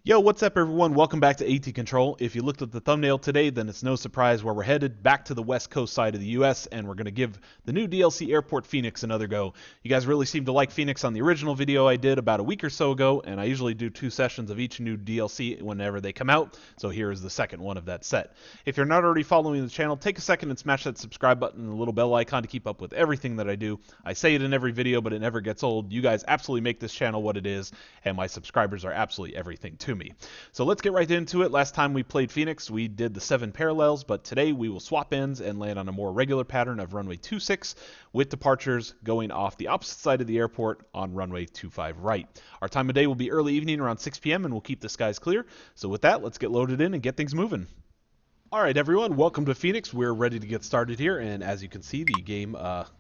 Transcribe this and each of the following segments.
Yo, what's up everyone? Welcome back to ATControl. If you looked at the thumbnail today, then it's no surprise where we're headed, back to the west coast side of the US, and we're going to give the new DLC Airport Phoenix another go. You guys really seem to like Phoenix on the original video I did about a week or so ago, and I usually do 2 sessions of each new DLC whenever they come out, so here is the second one of that set. If you're not already following the channel, take a second and smash that subscribe button and the little bell icon to keep up with everything that I do. I say it in every video, but it never gets old. You guys absolutely make this channel what it is, and my subscribers are absolutely everything to me. So let's get right into it. Last time we played Phoenix, we did the 7 parallels, but today we will swap ends and land on a more regular pattern of runway 26 with departures going off the opposite side of the airport on runway 25 right. Our time of day will be early evening around 6 p.m. and we'll keep the skies clear. So with that, let's get loaded in and get things moving. All right, everyone, welcome to Phoenix. We're ready to get started here, and as you can see, the game, look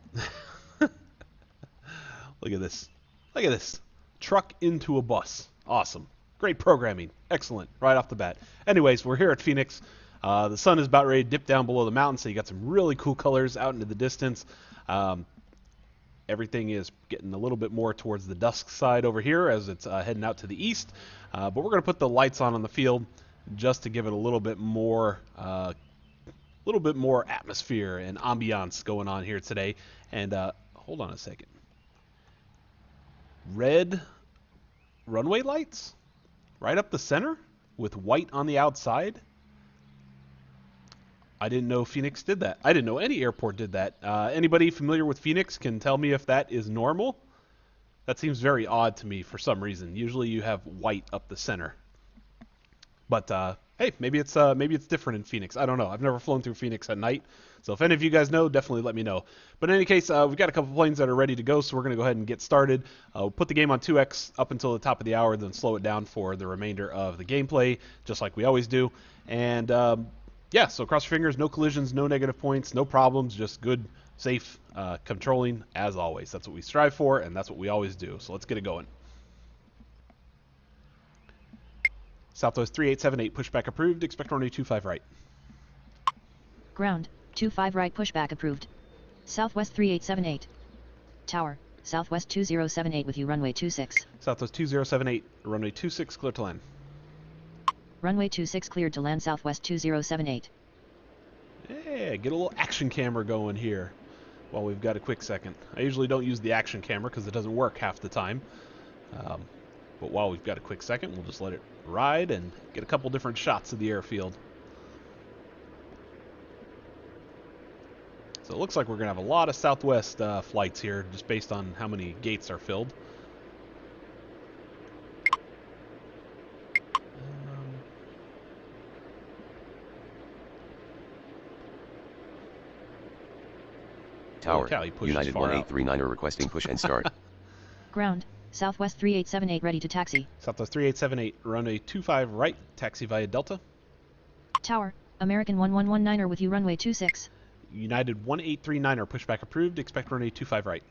at this. Look at this. Truck into a bus. Awesome. Great programming. Excellent. Right off the bat. Anyways, we're here at Phoenix. The sun is about ready to dip down below the mountain, so you got some really cool colors out into the distance. Everything is getting a little bit more towards the dusk side over here as it's heading out to the east. But we're going to put the lights on the field just to give it a little bit more atmosphere and ambiance going on here today. And hold on a second. Red runway lights? Right up the center with white on the outside. I didn't know Phoenix did that. I didn't know any airport did that. Anybody familiar with Phoenix can tell me if that is normal? That seems very odd to me for some reason. Usually you have white up the center. But hey, maybe it's different in Phoenix. I don't know. I've never flown through Phoenix at night. So if any of you guys know, definitely let me know. But in any case, we've got a couple planes that are ready to go, so we're going to go ahead and get started. We'll put the game on 2x up until the top of the hour, then slow it down for the remainder of the gameplay, just like we always do. And yeah, so cross your fingers, no collisions, no negative points, no problems, just good, safe controlling as always. That's what we strive for, and that's what we always do. So let's get it going. Southwest 3878, pushback approved. Expect runway 25 right. Ground, 25 right pushback approved. Southwest 3878. Tower, Southwest 2078 with you runway 26. Southwest 2078, runway 26, clear to land. Runway 26 cleared to land Southwest 2078. Yeah, get a little action camera going here while we've got a quick second. I usually don't use the action camera because it doesn't work half the time. But while we've got a quick second, we'll just let it ride and get a couple different shots of the airfield. So it looks like we're going to have a lot of Southwest flights here, just based on how many gates are filled. Tower, United 1839 are requesting push and start. Ground, Southwest 3878 ready to taxi. Southwest 3878, runway 25 right, taxi via Delta. Tower, American 1119er with you runway 26. United 1839er, pushback approved, expect runway 25 right.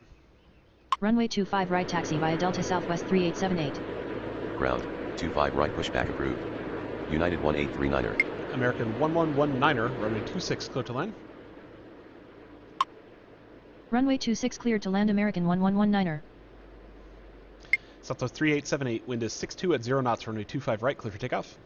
Runway 25 right taxi via Delta Southwest 3878. Ground, 25 right pushback approved. United 1839er. American 1119er, runway 26, clear to land. Runway 26 cleared to land American 1119er. Southwest 3878, wind is 62 at 0 knots, runway 25 right, clear for takeoff.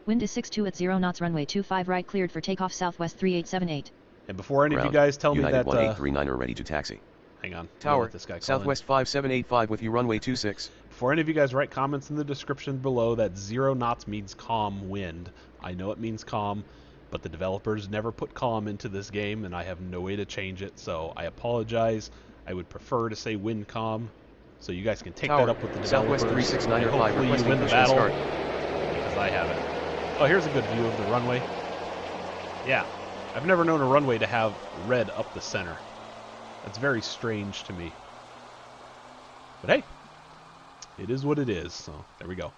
Wind is 62 at 0 knots, runway 25 right, cleared for takeoff Southwest 3878. And before any Ground, of you guys tell me United that... 1839er ready to taxi. Hang on. Tower, this guy Southwest 5785 with you runway 26. Before any of you guys write comments in the description below that 0 knots means calm wind, I know it means calm, but the developers never put calm into this game, and I have no way to change it, so I apologize. I would prefer to say wind calm, so you guys can take Tower, that up with the developers. Southwest 3695 hopefully you requesting win the push and battle, start. because I haven't. Oh, here's a good view of the runway. Yeah, I've never known a runway to have red up the center. That's very strange to me. But hey, it is what it is, so there we go.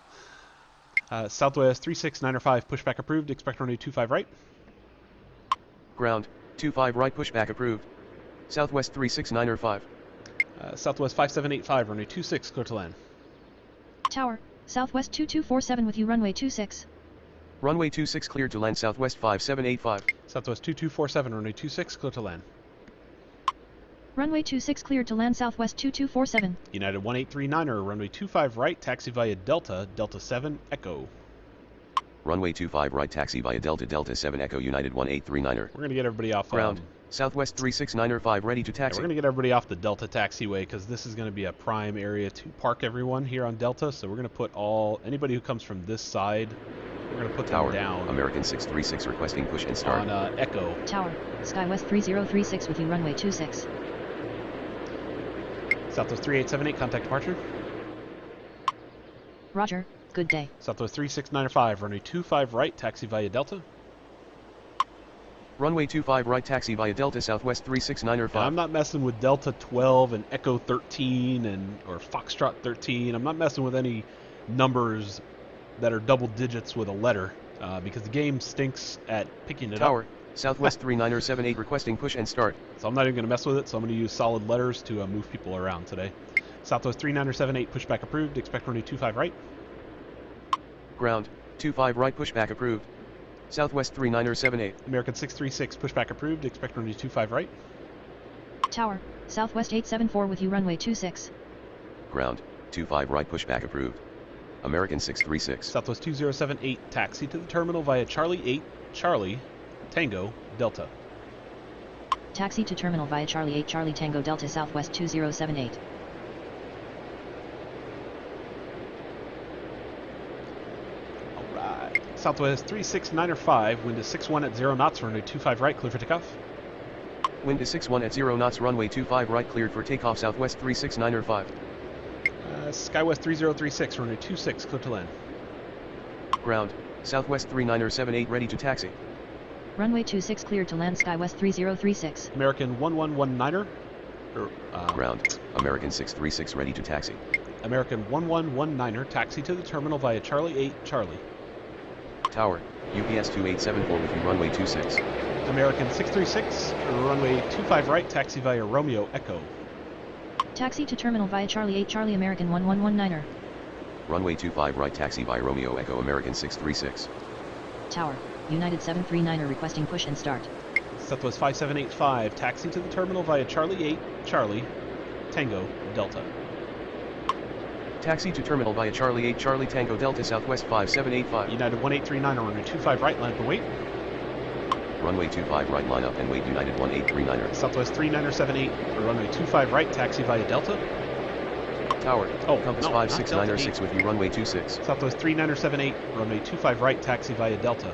Southwest 36905, pushback approved, expect runway 25 right. Ground, 25 right pushback approved. Southwest 36905. Southwest 5785, runway 26, clear to land. Tower, Southwest 2247 with you runway 26. Runway 26 cleared to land Southwest 5785. Southwest 2247, runway 26, clear to land. Runway 26 cleared to land Southwest 2247. United 1839er, runway 25 right, taxi via Delta, Delta 7, Echo. Runway 25 right taxi via Delta, Delta 7 Echo United 1839er. We're going to get everybody off Ground. Southwest 369er 5 ready to taxi. We're going to get everybody off the Delta taxiway because this is going to be a prime area to park everyone here on Delta. So we're going to put anybody who comes from this side, we're going to put Tower. them down. American 636 requesting push and start. On Echo. Tower, SkyWest 3036 with you runway 26. Southwest 3878, contact departure. Roger, good day. Southwest 36905, runway 25 right, taxi via Delta. Runway 25 right taxi via Delta Southwest 369er 5. Now, I'm not messing with Delta 12 and Echo 13 or Foxtrot 13. I'm not messing with any numbers that are double digits with a letter because the game stinks at picking it Tower. up. Southwest 39er 78 requesting push and start. So I'm not even going to mess with it, so I'm going to use solid letters to move people around today. Southwest 39er 78, pushback approved. Expect runway 25 right. Ground. 25 right pushback approved. Southwest 39er 78. American 636, pushback approved. Expect runway 25 right. Tower, Southwest 874 with you runway 26. Ground. 25 right pushback approved. American 636. Southwest 2078, taxi to the terminal via Charlie 8, Charlie, Tango, Delta. Taxi to terminal via Charlie 8 Charlie Tango Delta Southwest 2078. Alright. Southwest 36905, wind is 61 at 0 knots, runway 25 right, clear for takeoff. Wind is 61 at 0 knots, runway 25 right cleared for takeoff Southwest 369er 5. SkyWest 3036, runway 26, clear to land. Ground. Southwest 39er 78 ready to taxi. Runway 26 cleared to land SkyWest 3036. American 1119er. Ground. American 636 ready to taxi. American 1119er, taxi to the terminal via Charlie 8, Charlie. Tower. UPS 2874 with you runway 26. American 636, runway 25 right, taxi via Romeo, Echo. Taxi to terminal via Charlie 8 Charlie American 1119er. Runway 25 right taxi via Romeo Echo American 636. Tower, United 739er requesting push and start. Southwest 5785, taxi to the terminal via Charlie 8, Charlie, Tango, Delta. Taxi to terminal via Charlie 8 Charlie Tango Delta Southwest 5785. United 1839, runway 25 right, line up and wait. Runway 25 right line up and wait United 1839er. Southwest 3978, runway 25 right, taxi via Delta. Tower. Oh, Compass no, 569er 6 with you runway 26. Southwest 3978, runway 25 right, taxi via Delta.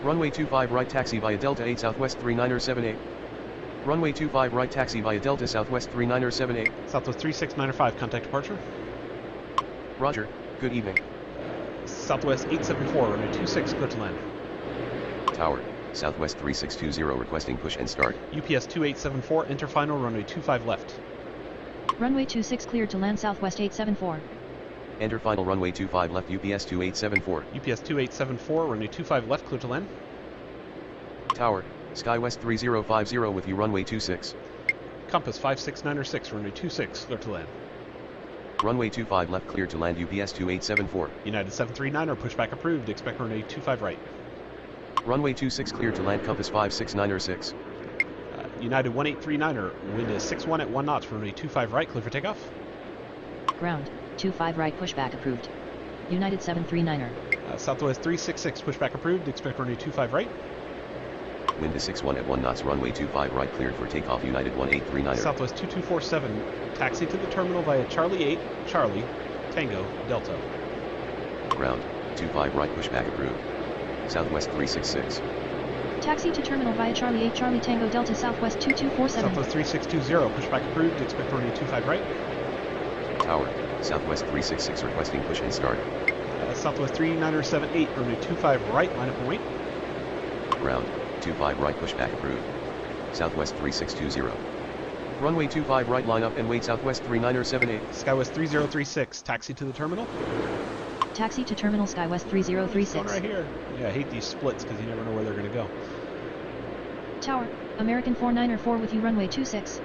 Runway 25 right taxi via Delta 8 Southwest 39er 78. Runway 25 right taxi via Delta Southwest 39er 78. Southwest 3695, contact departure. Roger. Good evening. Southwest 874, runway 26, clear to land. Tower. Southwest 3620 requesting push and start. UPS 2874, enter final, runway 25 left. Runway 26 cleared to land Southwest 874. Enter final runway 25 left UPS 2874. UPS 2874, runway 25 left, clear to land. Tower. SkyWest 3050 with you runway 26. Compass 56906, runway 26, clear to land. Runway 25 left clear to land UPS 2874. United 739er, pushback approved, expect runway 25 right. Runway 26 clear to land Compass 56906. United 1839er, wind is 61 at 1 knots, runway 25 right, clear for takeoff. Ground, 25 right pushback approved. United 739er. Southwest 366, pushback approved, expect runway 25 right. Wind is 61 at 1 knots, runway 25 right cleared for takeoff United 1839er. Southwest 2247, taxi to the terminal via Charlie 8, Charlie, Tango, Delta. Ground, 25 right pushback approved. Southwest 366. Taxi to terminal via Charlie 8 Charlie Tango Delta Southwest 2247. Southwest 3620, pushback approved, expect runway 25 right. Tower, Southwest 366 requesting push and start. Southwest 3978, runway 25 right, line up and wait. Ground, 25 right pushback approved. Southwest 3620. Runway 25 right line up and wait Southwest 3978. SkyWest 3036, taxi to the terminal. Taxi to terminal SkyWest 3036. One right here. Yeah, I hate these splits because you never know where they're going to go. Tower, American 494 with you runway 26.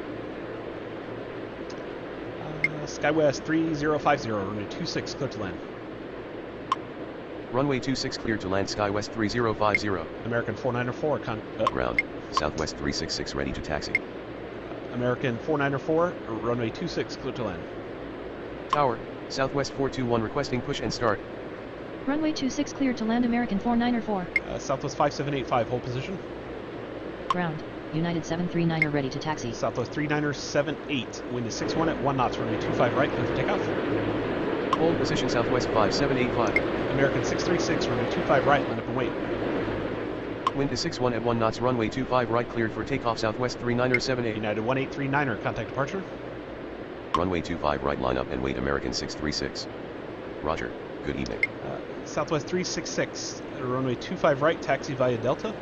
SkyWest 3050, runway 26, clear to land. Runway 26 clear to land SkyWest 3050. American 494, Ground, Southwest 366 ready to taxi. American 494, runway 26, clear to land. Tower, Southwest 421 requesting push and start. Runway 26 cleared to land American 494. Southwest 5785, hold position. Ground, United 739er ready to taxi. Southwest 3978, wind is 61 at 1 knots, runway 25 right, clear for takeoff. Hold position Southwest 5785. American 636, runway 25 right, line up and wait. Wind is 61 at 1 knots, runway 25 right cleared for takeoff Southwest 3978. United 1839er, contact departure. Runway 25 right line up and wait American 636. Roger, good evening. Southwest 366, runway 25 right, taxi via Delta.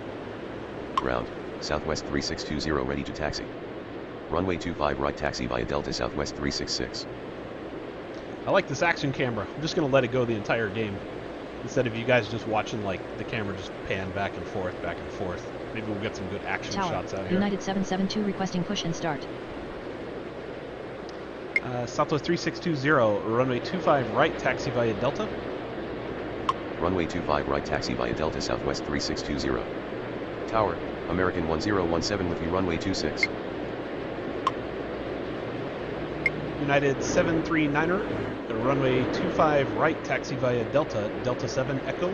Ground, Southwest 3620 ready to taxi. Runway 25 right taxi via Delta Southwest 366. I like this action camera. I'm just going to let it go the entire game. Instead of you guys just watching like the camera just pan back and forth, back and forth. Maybe we'll get some good action Tower, shots out here. United 772 requesting push and start. Southwest 3620, runway 25 right, taxi via Delta. Runway 25 right taxi via Delta Southwest 3620. Tower, American 1017 with you runway 26. United 739er, runway 25 right, taxi via Delta, Delta 7 Echo.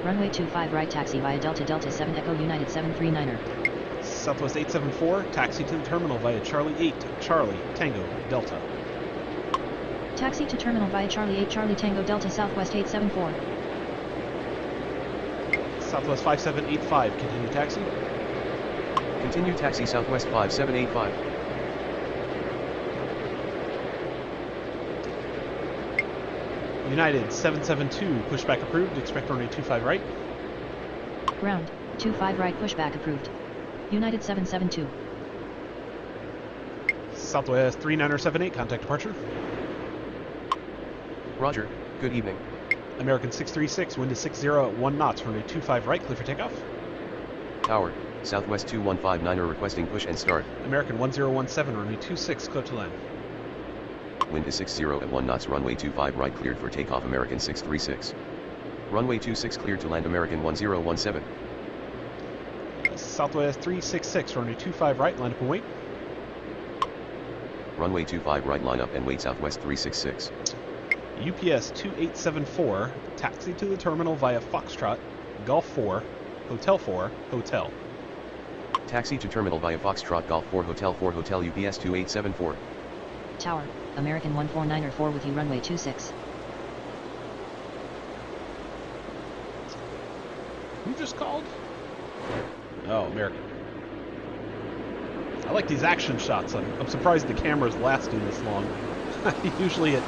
Runway 25 right taxi via Delta, Delta 7 Echo United 739er. Southwest 874, taxi to the terminal via Charlie 8, Charlie, Tango, Delta. Taxi to terminal via Charlie 8 Charlie Tango Delta Southwest 874. Southwest 5785, continue taxi. Continue taxi Southwest 5785. United 772, pushback approved, expect runway 25 right. Ground, 25 right pushback approved. United 772. Southwest 3978, contact departure. Roger, good evening. American 636, wind is 60 at 1 knots, runway 25 right, clear for takeoff. Tower, Southwest 2159er requesting push and start. American 1017, runway 26, clear to land. Wind is 60 at 1 knots, runway 25 right cleared for takeoff American 636. Runway 26 cleared to land American 1017. Southwest 366, runway 25 right, line up and wait. Runway 25 right line up and wait Southwest 366. UPS 2874, taxi to the terminal via Foxtrot, Golf 4, Hotel 4, Hotel. Taxi to terminal via Foxtrot Golf 4 Hotel UPS 2874. Tower, American 149er 4 with you runway 26. Who just called? Oh, American. I like these action shots. I'm surprised the camera's lasting this long. Usually it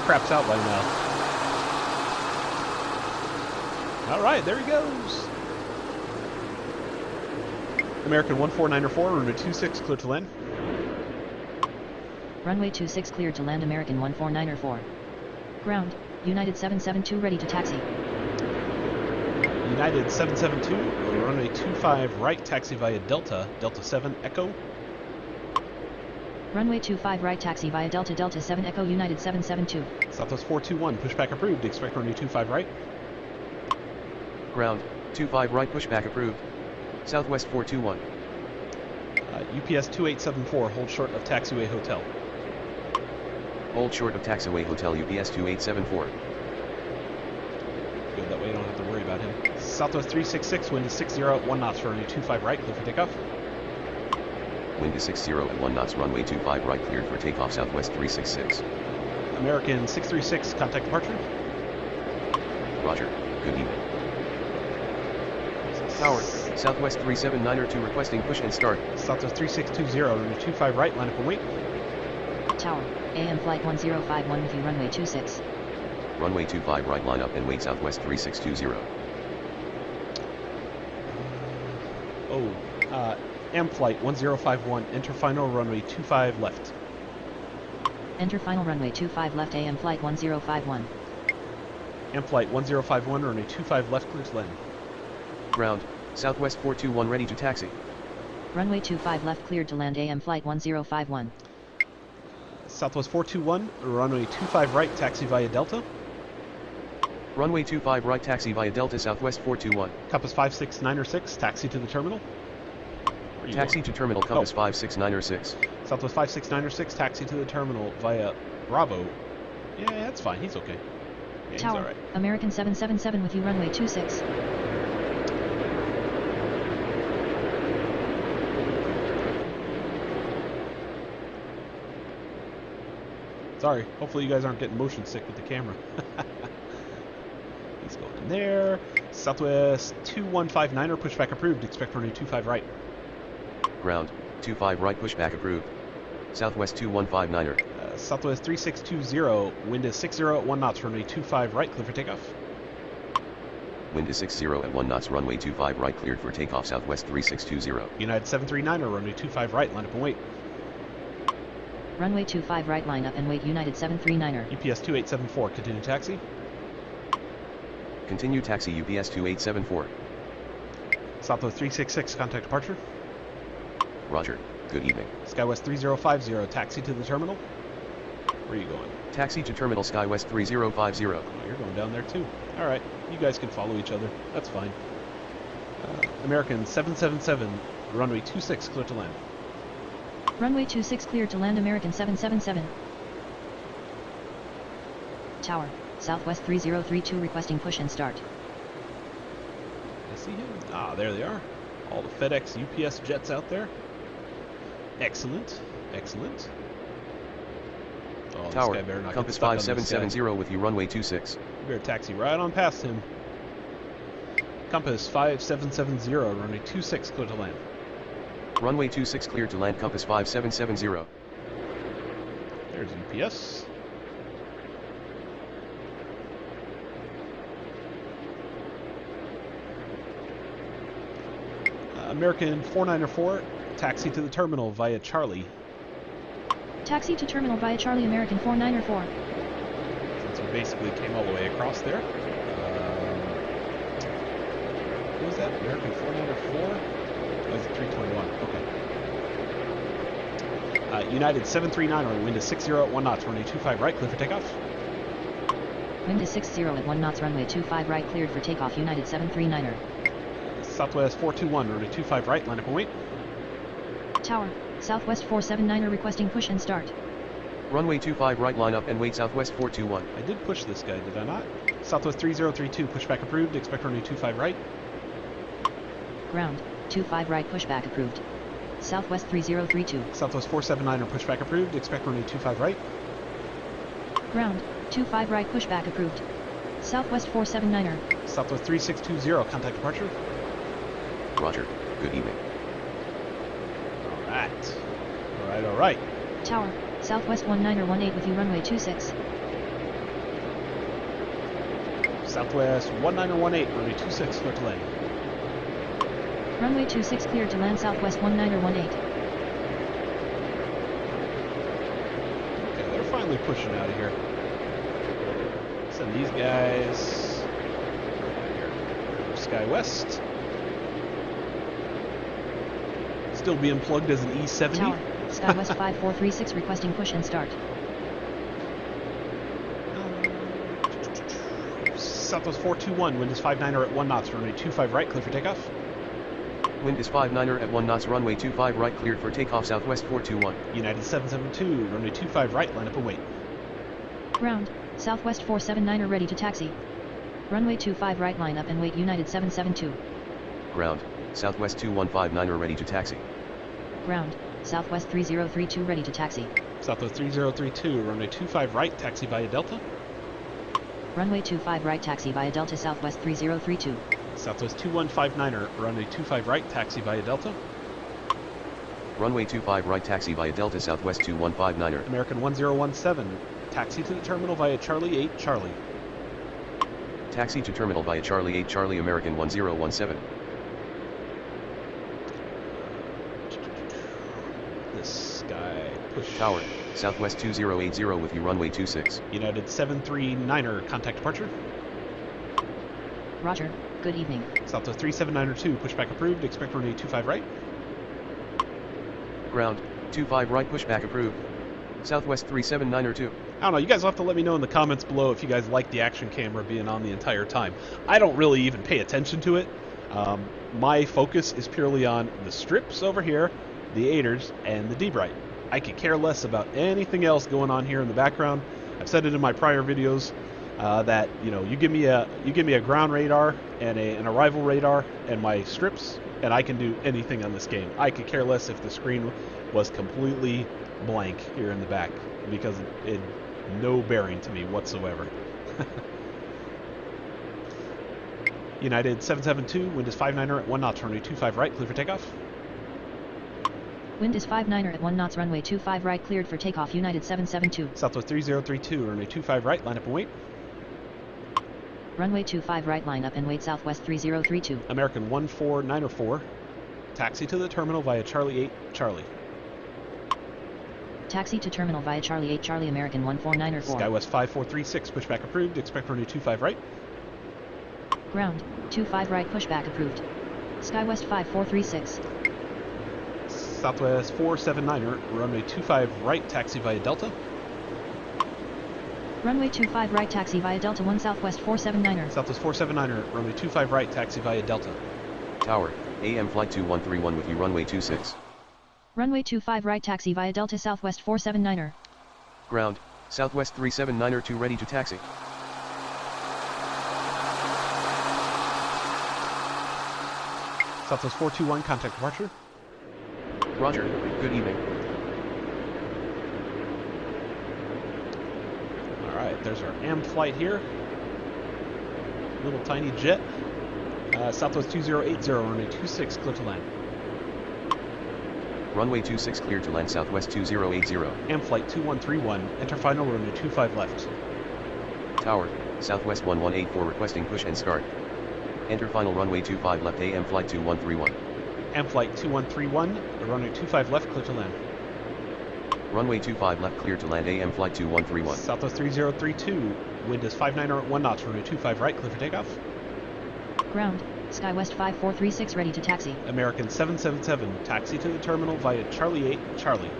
craps out by now. All right, there he goes. American 149er 4, runway 26, clear to land. Runway 26 cleared to land American 149er 4. Ground, United 772 ready to taxi. United 772, runway 25 right, taxi via Delta, Delta 7 Echo. Runway 25 right taxi via Delta, Delta 7 Echo United 772. Southwest 421, pushback approved, expect runway 25 right. Ground, 25 right pushback approved. Southwest 421. UPS 2874, hold short of taxiway hotel. Hold short of taxiway hotel UPS 2874. Good, that way you don't have to worry about him. Southwest 366, wind is 60 at 1 knots, runway 25 right, clear for takeoff. Wind is 60 at 1 knots, runway 25 right cleared for takeoff Southwest 366. American 636, contact departure. Roger, good evening. Tower, Southwest 379er 2 requesting push and start. Southwest 3620, runway 25 right, line up and wait. Tower, AM flight 1051 with you runway 26. Runway 25 right line up and wait Southwest 3620. M flight 1051, enter final runway 25 left. Enter final runway 25 left AM flight 1051. M flight 1051, runway 25 left, clear to land. Ground, Southwest 421 ready to taxi. Runway 25 left cleared to land AM flight 1051. Southwest 421, runway 25 right, taxi via Delta. Runway 25 right taxi via Delta Southwest 421. Compass 56906, taxi to the terminal. you Taxi going? to terminal compass 56906. Southwest 56906, taxi to the terminal via Bravo. Yeah, that's fine. He's okay. Yeah, he's Tower, alright. American 777 with you, runway 26. Sorry. Hopefully you guys aren't getting motion sick with the camera. He's going in there. Southwest 2159er, pushback approved. Expect runway 25 right. Ground, 25 right pushback approved. Southwest 2159er. Southwest 3620, wind is 60 at 1 knots, runway 25 right, clear for takeoff. Wind is 60 at 1 knots, runway 25 right cleared for takeoff, Southwest 3620. United 739er, runway 25 right, line up and wait. Runway 25 right, line up and wait, United 739er. UPS 2874, continue taxi. Continue taxi, UPS 2874. Southwest 366, contact departure. Roger, good evening. Skywest 3050, taxi to the terminal. Where are you going? Taxi to terminal Skywest 3050. Oh, you're going down there too. Alright, you guys can follow each other. That's fine. American 777, runway 26, clear to land. Runway 26 clear to land, American 777. Tower, Southwest 3032 requesting push and start. I see him. Ah, there they are. All the FedEx, UPS jets out there. Excellent. Excellent. Oh, Tower, this guy better not compass get stuck on this guy. 5770 with you, runway 26. You better taxi right on past him. Compass 5770, runway 26, clear to land. Runway 26 clear to land, compass 5770. There's UPS. American 494, taxi to the terminal via Charlie. Taxi to terminal via Charlie, American 494. Since we basically came all the way across there. What was that? American 494? Oh, it's 321. Okay. United 739, wind is 60 at 1 knots, runway 25 right, clear for takeoff. Wind is 60 at 1 knots, runway 25 right, cleared for takeoff, United 739er. Southwest 421, runway 25 right, line up and wait. Tower, Southwest 479er requesting push and start. Runway 25 right, line up and wait, Southwest 421. I did push this guy, did I not? Southwest 3032, pushback approved, expect runway 25 right. Ground, 25 right pushback approved. Southwest 3032. Southwest 479, pushback approved, expect runway 25 right. Ground, 25 right pushback approved. Southwest 479er. Southwest 3620, contact departure. Roger, good evening. Alright. Alright, alright. Tower, Southwest 1918 with you, runway 26. Southwest 1918, runway 26, clear to land. Runway 26 clear to land, Southwest 1918. Okay, they're finally pushing out of here. Send these guys out here. SkyWest. Still being plugged as an E70. Tower, Skywest 5436 requesting push and start. Southwest 421, wind is 59er at 1 knots, runway 25 right, clear for takeoff. Wind is 59er at 1 knots, runway 25 right cleared for takeoff, Southwest 421. United 772, runway 25 right, line up and wait. Ground, Southwest 479er ready to taxi. Runway 25 right, line up and wait, United 772. Ground, Southwest 2159er ready to taxi. Ground, Southwest 3032 ready to taxi. Southwest 3032, runway 25 right, taxi via Delta. Runway 25 right, taxi via Delta, Southwest 3032. Southwest 2159er, runway 25 right, taxi via Delta. Runway 25 right, taxi via Delta, Southwest 2159er. American 1017, taxi to the terminal via Charlie 8, Charlie. Taxi to terminal via Charlie 8, Charlie, American 1017. This guy push. Tower, Southwest 2080 with you, runway 26. United 739er, contact departure. Roger, good evening. Southwest 379er2, pushback approved, expect runway 25 right. Ground, 25 right pushback approved. Southwest 379er2. I don't know, you guys will have to let me know in the comments below if you guys like the action camera being on the entire time. I don't really even pay attention to it. My focus is purely on the strips over here, the aiders, and the deep right. I could care less about anything else going on here in the background. I've said it in my prior videos that you give me a ground radar and an arrival radar and my strips, and I can do anything on this game. I could care less if the screen was completely blank here in the back, because it no bearing to me whatsoever. United 772, wind is 59er at 1 knots, runway 25 right, clear for takeoff. Wind is 59er at 1 knots, runway 25 right, cleared for takeoff, United 772. Southwest 3032, runway 25 right, line up and wait. Runway 25 right, line up and wait, Southwest 3032. American 14904, taxi to the terminal via Charlie 8, Charlie. Taxi to terminal via Charlie 8, Charlie, American 14904. SkyWest 5436, pushback approved, expect runway 25 right. Ground, 25 right, pushback approved. SkyWest 5436. Southwest 479er, runway 25 right, taxi via Delta. Runway 25 right, taxi via Delta 1, Southwest 479er. Southwest 479er, runway 25 right, taxi via Delta. Tower, AM flight 2131 with you, runway 26. Runway 25 right, taxi via Delta, Southwest 479er. Ground, Southwest 379er 2 ready to taxi. Southwest 421, contact departure. Roger, good evening. Alright, there's our AM flight here. Little tiny jet. Southwest 2080, runway 26, clear to land. Runway 26 clear to land, Southwest 2080. AM flight 2131, enter final runway 25 left. Tower, Southwest 1184 requesting push and start. Enter final runway 25 left, AM flight 2131. AM flight 2131, runway 25 left, clear to land. Runway 25 left clear to land, AM flight 2131. Southwest 3032, wind is 59er at 1 knots, runway 25 right, clear for takeoff. Ground, SkyWest 5436 ready to taxi. American 777, taxi to the terminal via Charlie 8, Charlie.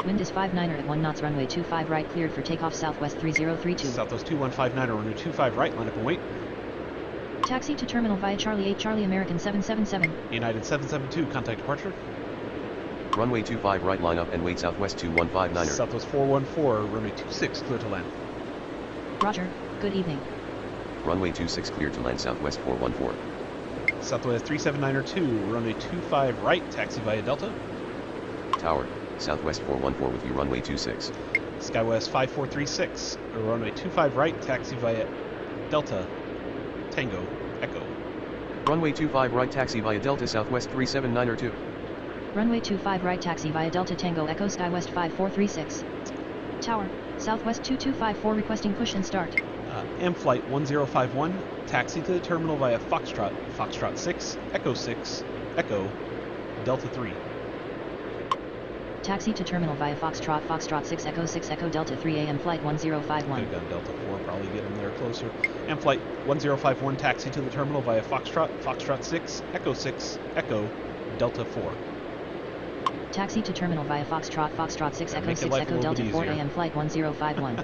Wind is 59er at 1 knots, runway 25 right, cleared for takeoff, Southwest 3032. Southwest 2159, runway 25 right, line up and wait. Taxi to terminal via Charlie 8, Charlie, American 777. United 772, contact departure. Runway 25 right, line up and wait, Southwest 2159er. Southwest 414, runway 26, clear to land. Roger, good evening. Runway 26 clear to land, Southwest 414. Southwest 379er 2, runway 25 right, taxi via Delta. Tower, Southwest 414 with you, runway 26. SkyWest 5436, runway 25 right, taxi via Delta, Tango, Echo. Runway 25 right, taxi via Delta, Southwest 379er 2. Runway 25 right, taxi via Delta, Tango, Echo, SkyWest 5436. Tower, Southwest 2254 requesting push and start. AM flight 1051, taxi to the terminal via Foxtrot, Foxtrot 6, Echo 6, Echo, Delta 3. Taxi to terminal via Foxtrot, Foxtrot 6, Echo Delta 3, AM flight 1051. Could have gone Delta 4, probably get him there closer. AM flight 1051, taxi to the terminal via Foxtrot, Foxtrot 6, Echo, Delta 4. Taxi to terminal via Foxtrot, Foxtrot 6, Echo 6, Echo Delta 4, AM flight 1051.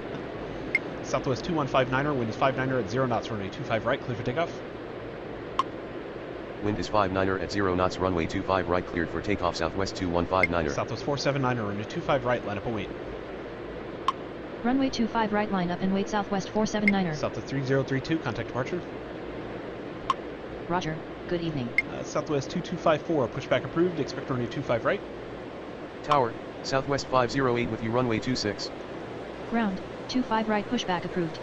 Southwest 2159er, wind is 59er at 0 knots, runway 25 right, clear for takeoff. Wind is 59er at 0 knots, runway 25 right, cleared for takeoff, Southwest 2159er. Southwest 479er, runway 25 right, line up and wait. Runway 25 right, line up and wait, Southwest 479er. Southwest 3032, contact departure. Roger, good evening. Southwest 2254, pushback approved, expect runway 25 right. Tower, Southwest 508 with you, runway 26. Ground, 25 right, pushback approved.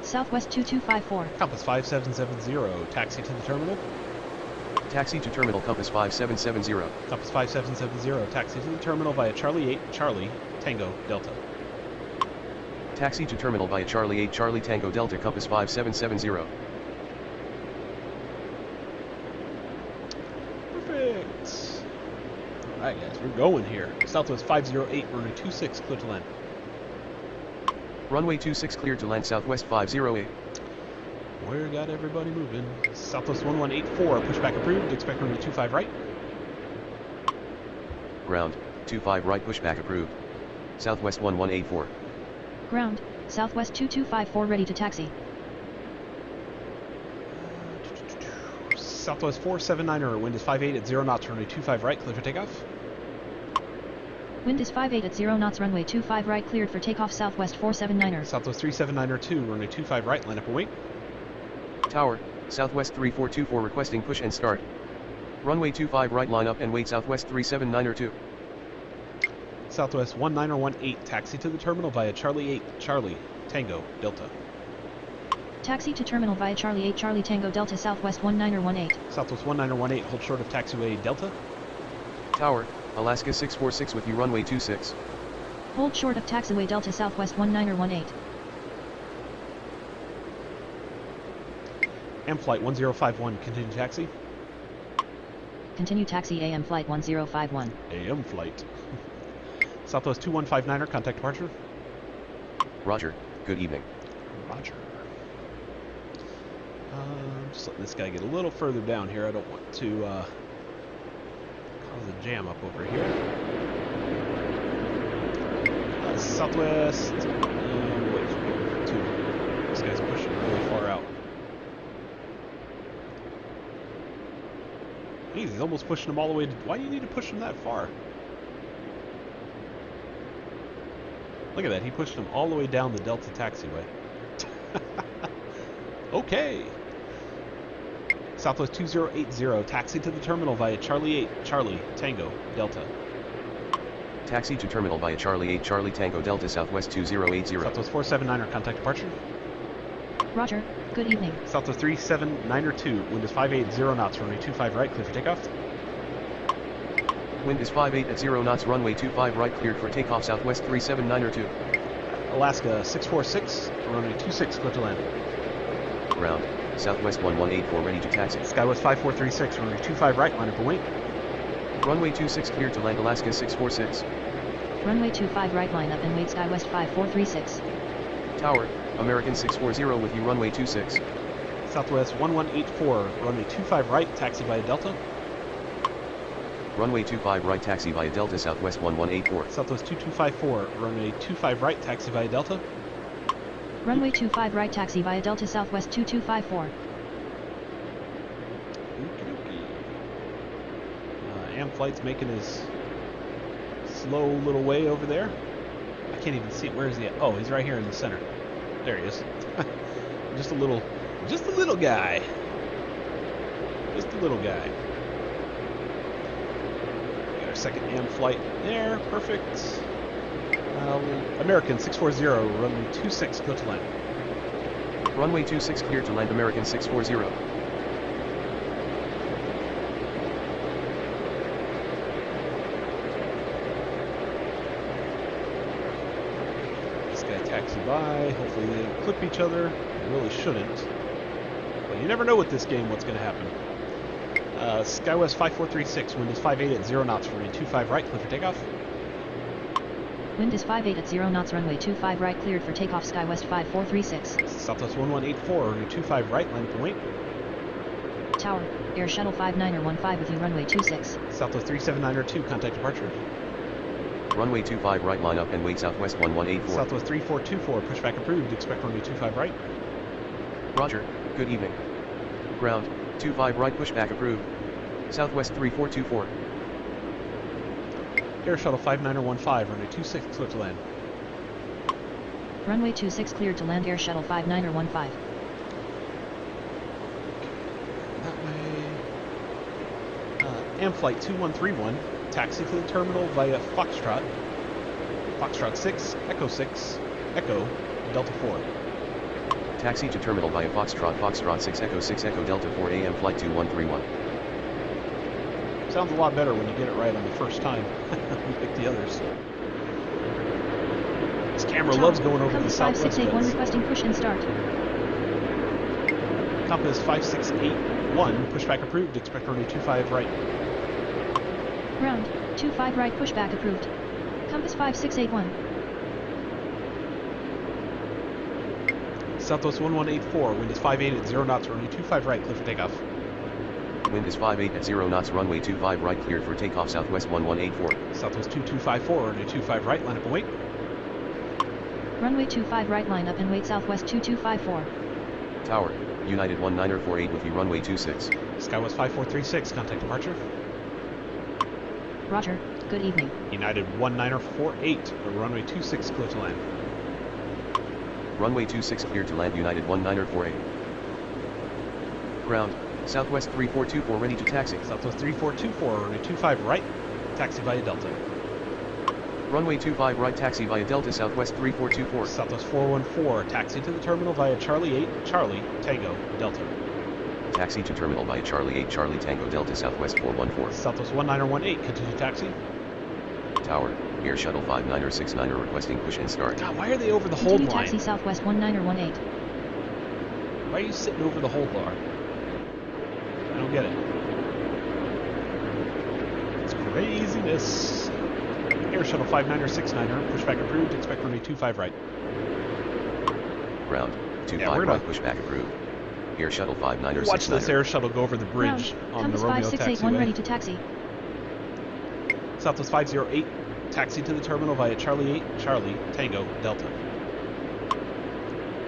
Southwest 2254. Compass 5770, taxi to the terminal. Taxi to terminal, compass 5770. Compass 5770, taxi to the terminal via Charlie 8, Charlie, Tango, Delta. Taxi to terminal via Charlie 8, Charlie, Tango, Delta, compass 5770. Perfect. Alright guys, we're going here. Southwest 508, runway 26, clear to land. Runway 26 cleared to land, Southwest 508. We got everybody moving. Southwest 1184, pushback approved, expect runway 25 right. Ground, 25 right, pushback approved. Southwest 1184. Ground, Southwest 2254 ready to taxi. Southwest 479er, wind is 58 at 0 knots, runway 25 right, clear for takeoff. Wind is 58 at 0 knots, runway 25 right, cleared for takeoff. Southwest 479er. Southwest 379er 2, runway 25 right, line up and wait. Tower, Southwest 3424 requesting push and start. Runway 25 right, line up and wait. Southwest 379er 2. Southwest 1918, taxi to the terminal via Charlie 8, Charlie, Tango, Delta. Taxi to terminal via Charlie 8, Charlie Tango Delta. Southwest 1918. Southwest 1918, hold short of taxiway Delta. Tower, Alaska 646 with you, runway 26. Hold short of taxiway Delta. Southwest 1918. AM flight 1051, continue taxi. Continue taxi AM flight 1051. AM flight. Southwest 2159er, contact departure. Roger, good evening. Roger. Just letting this guy get a little further down here. I don't want to cause a jam up over here. Southwest. Wait, two. This guy's pushing really far out. Jeez, he's almost pushing him all the way to... Why do you need to push him that far? Look at that, he pushed him all the way down the Delta taxiway. Okay. Southwest 2080, taxi to the terminal via Charlie 8, Charlie, Tango, Delta. Taxi to terminal via Charlie 8, Charlie Tango Delta. Southwest 2080. Southwest 479er, contact departure. Roger, good evening. Southwest 379er 2, wind is 58 0 knots, runway 25 right, clear for takeoff. Wind is 58 at 0 knots, runway 25 right, cleared for takeoff. Southwest 379er 2. Alaska 646, runway 26, clear to land. Ground, Southwest 1184 ready to taxi. Skywest 5436, runway 25 right, line up and wait. Runway 26 cleared to land. Alaska 646. Runway 25 right, line up and wait. Skywest 5436. Tower, American 640 with you, runway 26. Southwest 1184, runway 25 right, taxi via Delta. Runway 25 right, taxi via Delta. Southwest 1184. Southwest 2254, runway 25 right, taxi via Delta. Runway 25 right, taxi via Delta. Southwest 2254. AM flight's making his slow little way over there. I can't even see it. Where is he at? Oh, he's right here in the center. There he is. just a little guy. Just a little guy. Got our second AM flight there. Perfect. American 640, runway 26, go to land. Runway 26 cleared to land. American 640. Taxi by. Hopefully they don't clip each other. They really shouldn't. But you never know with this game what's going to happen. Skywest 5436, wind is 58 at 0 knots, runway 25 right, clear for takeoff. Wind is 58 at 0 knots, runway 25 right, cleared for takeoff. Skywest 5436. Southwest 1184, runway 25 right, line up and wait. Tower, Air Shuttle 59er15 with you, runway 26. Southwest 379er 2, contact departure. Runway 25 right, line up and wait. Southwest 1184. Southwest 3424, pushback approved, expect runway 25 right. Roger, good evening. Ground, 25 right, pushback approved. Southwest 3424. Air Shuttle 59er15, runway 26, clear to land. Runway 26 cleared to land. Air Shuttle 59er15. That way. AM flight 2131, taxi to the terminal via Foxtrot. Foxtrot 6, Echo 6, Echo, Delta 4. Taxi to terminal via Foxtrot 6 Echo Delta 4 AM flight 2131. Sounds a lot better when you get it right on the first time. We pick the others. This camera loves going over the southwest. 5681 requesting push and start. Compass 5681, pushback approved, expect runway 25 right. Ground, 25 right, pushback approved. Compass 5681. Southwest 1184, wind is 58 at 0 knots, runway 25 right, clear for takeoff. Wind is 58 at 0 knots, runway 25 right, cleared for takeoff. Southwest 1184. Southwest 2254, runway 25 right, line up and wait. Runway 25 right, line up and wait. Southwest 2254. Tower, United 1948 with you runway 26. Skywest 5436, contact departure. Roger, good evening. United 1948, runway 26, clear to land. Runway 26 cleared to land United 1948. Ground, Southwest 3424 ready to taxi. Southwest 3424, runway 25 right, taxi via Delta. Runway 25 right taxi via Delta Southwest 3424. Southwest 414, taxi to the terminal via Charlie 8, Charlie, Tango, Delta. Taxi to terminal via Charlie 8 Charlie Tango Delta Southwest 414. Southwest 1918, continue taxi. Tower, Air Shuttle 5969 requesting push and start. God, why are they over the hold Continue line? taxi Southwest 1918. Why are you sitting over the hold line? I don't get it. It's craziness. Air Shuttle 5969, pushback approved, expect runway 25 right. Ground, 25 right pushback approved. Air Shuttle 5969. Watch this Air Shuttle go over the bridge on Compass the Romeo 5681 taxiway. ready to taxi. Southwest 508, taxi to the terminal via Charlie 8, Charlie, Tango, Delta.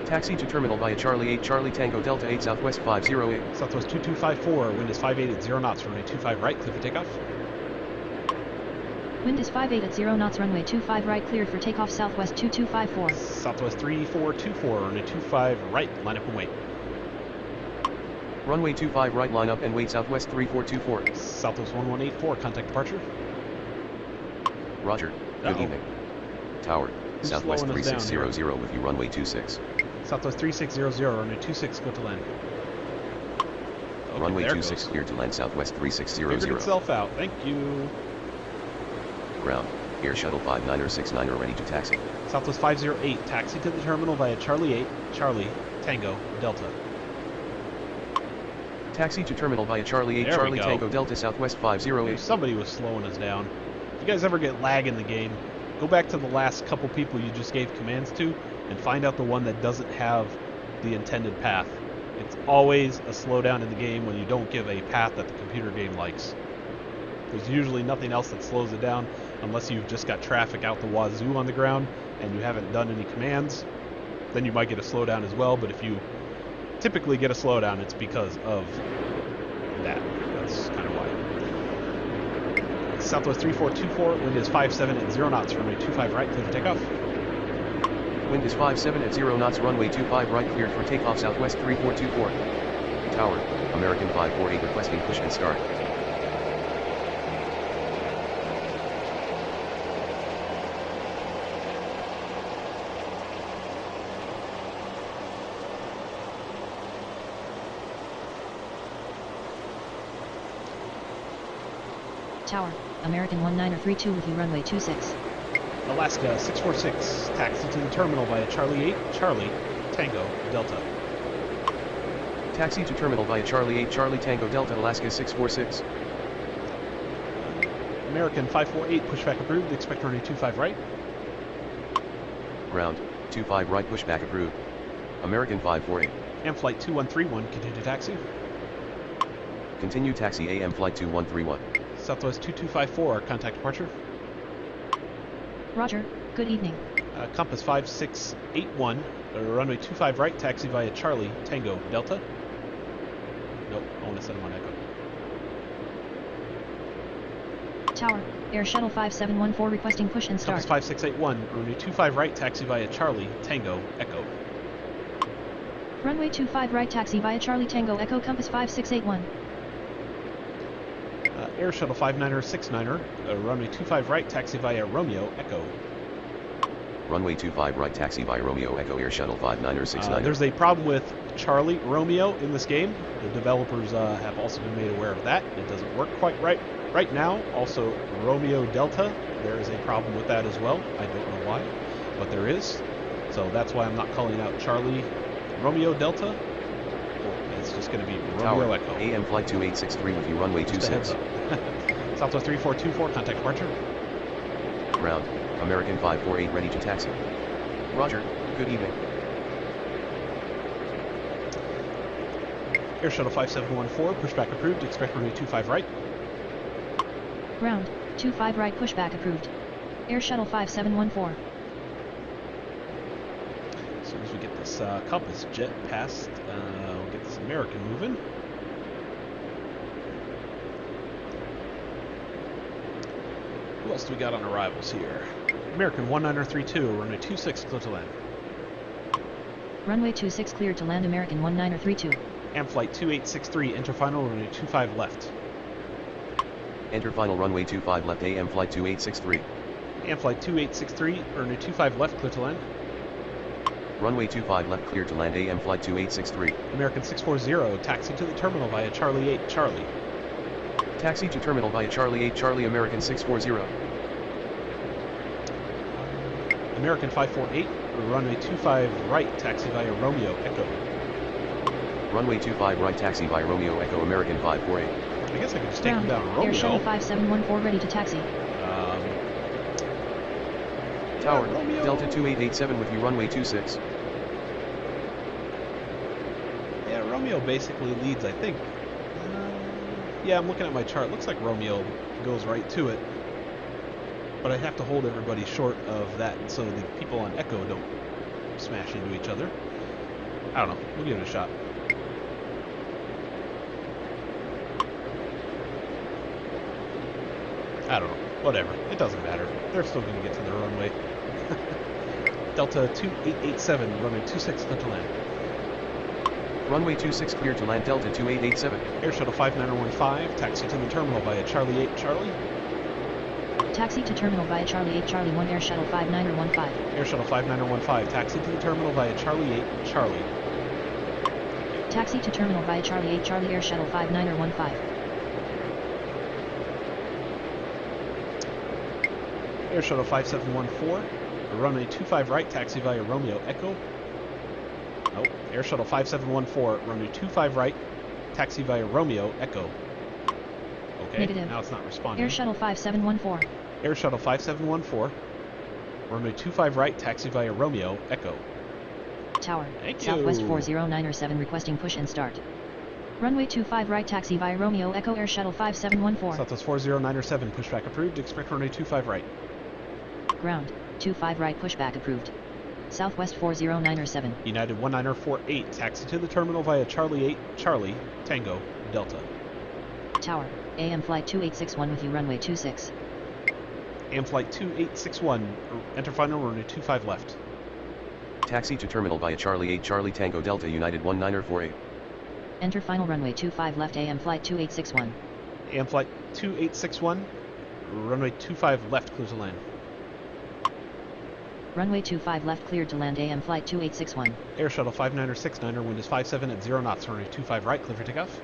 Taxi to terminal via Charlie 8 Charlie Tango Delta 8 Southwest 508. Southwest 2254, wind is 58 at 0 knots, runway 25 right, clear for takeoff. Wind is 58 at 0 knots, runway 25 right, cleared for takeoff Southwest 2254. Southwest 3424, runway 25 right, line up and wait. Runway 25 right line up and wait Southwest 3424. Southwest 1184, contact departure. Roger, good evening. Tower, Who's Southwest slowing us down 3600 with you runway 26. Southwest 3600, runway 26, go to land. Okay, Runway there 26 goes. cleared to land Southwest 3600. Figured itself out, thank you. Ground, Air Shuttle 5969 ready to taxi. Southwest 508, taxi to the terminal via Charlie 8, Charlie, Tango, Delta. Taxi to terminal via Charlie 8 There we Charlie go. Tango Delta Southwest 508. Somebody was slowing us down. If you guys ever get lag in the game, go back to the last couple people you just gave commands to and find out the one that doesn't have the intended path. It's always a slowdown in the game when you don't give a path that the computer game likes. There's usually nothing else that slows it down unless you've just got traffic out the wazoo on the ground and you haven't done any commands. Then you might get a slowdown as well, but if you typically get a slowdown, it's because of that. That's kind of why. Southwest 3424, wind is 57 at 0 knots, runway 25 right, clear for takeoff. Wind is 57 at 0 knots, runway 25 right cleared for takeoff Southwest 3424. Tower, American 548 requesting push and start. Tower, American 1932 with you runway 26. Alaska 646, taxi to the terminal via Charlie 8, Charlie, Tango, Delta. Taxi to terminal via Charlie 8 Charlie Tango Delta Alaska 646. American 548, pushback approved, expect runway 25 right. Ground, 25 right pushback approved. American 548. AM flight 2131, continue taxi. Continue taxi AM flight 2131. Southwest 2254, contact departure. Roger, good evening. Compass 5681, runway 25 right, taxi via Charlie, Tango, Delta. Nope, I want to set them on Echo. Tower, Air Shuttle 5714 requesting push and start. Compass 5681, runway 25 right, taxi via Charlie, Tango, Echo. Runway 25 right taxi via Charlie Tango Echo Compass 5681. Air Shuttle 5969, runway 25 right, taxi via Romeo, Echo. Runway 25 right taxi via Romeo Echo Air Shuttle 5969. There's a problem with Charlie Romeo in this game. The developers have also been made aware of that. It doesn't work quite right now. Also, Romeo Delta, there is a problem with that as well. I don't know why, but there is. So that's why I'm not calling out Charlie Romeo Delta. It's just going to be Romeo Tower, Echo. AM flight 2863 with you runway Just a heads 26. up. Southwest 3424, contact departure. Ground, American 548 ready to taxi. Roger, good evening. Air Shuttle 5714, pushback approved, expect runway 25 right. Ground, 25 right pushback approved. Air Shuttle 5714. As soon as we get this this compass jet past. We'll get this American moving. Who else do we got on arrivals here? American 1932, runway 26, clear to land. Runway 26 cleared to land. American 1932. AM flight 2863, enter final, runway 25 left. Enter final runway 25 left AM flight 2863. AM flight 2863, runway 25 left, clear to land. Runway 25 left clear to land AM flight 2863. American 640, taxi to the terminal via Charlie 8, Charlie. Taxi to terminal via Charlie 8 Charlie American 640. American 548, runway 25 right, taxi via Romeo, Echo. Runway 25 right taxi via Romeo Echo American 548. I guess I could just take them down Romeo. Air Shuttle 5714 ready to taxi. Tower, Romeo. Delta 2887 with you runway 26. Yeah, Romeo basically leads, I think. Yeah, I'm looking at my chart. Looks like Romeo goes right to it. But I have to hold everybody short of that so the people on Echo don't smash into each other. I don't know. We'll give it a shot. I don't know. Whatever. It doesn't matter. They're still going to get to their runway. Delta 2887, runway 26, clear to land. Runway 26 clear to land Delta 2887. Air Shuttle 5915, taxi to the terminal via Charlie 8, Charlie. Taxi to terminal via Charlie 8 Charlie 1 Air Shuttle 5915. Air Shuttle 5915, taxi to the terminal via Charlie 8, Charlie. Taxi to terminal via Charlie 8 Charlie Air Shuttle 5915. Air Shuttle 5714, runway 25 right, taxi via Romeo, Echo. Nope. Air Shuttle 5714, runway 25 right, taxi via Romeo, Echo. Okay, Negative. now it's not responding. Air Shuttle 5714. Air Shuttle 5714, runway 25 right, taxi via Romeo, Echo. Tower, Thank Southwest you. 4097 requesting push and start. Runway 25 right taxi via Romeo Echo Air Shuttle 5714. Southwest 4097, pushback approved, expect runway 25 right. Ground, 25 right pushback approved. Southwest 4097. United 1948, taxi to the terminal via Charlie 8, Charlie, Tango, Delta. Tower, AM flight 2861 with you runway 26. AM flight 2861, enter final runway 25 left. Taxi to terminal via Charlie 8 Charlie Tango Delta United 1948. Enter final runway 25 left AM flight 2861. AM flight 2861, runway 25 left, clear to land. Runway 25 left cleared to land AM flight 2861. Air Shuttle 5969, wind is 57 at 0 knots, runway 25 right, clear for takeoff.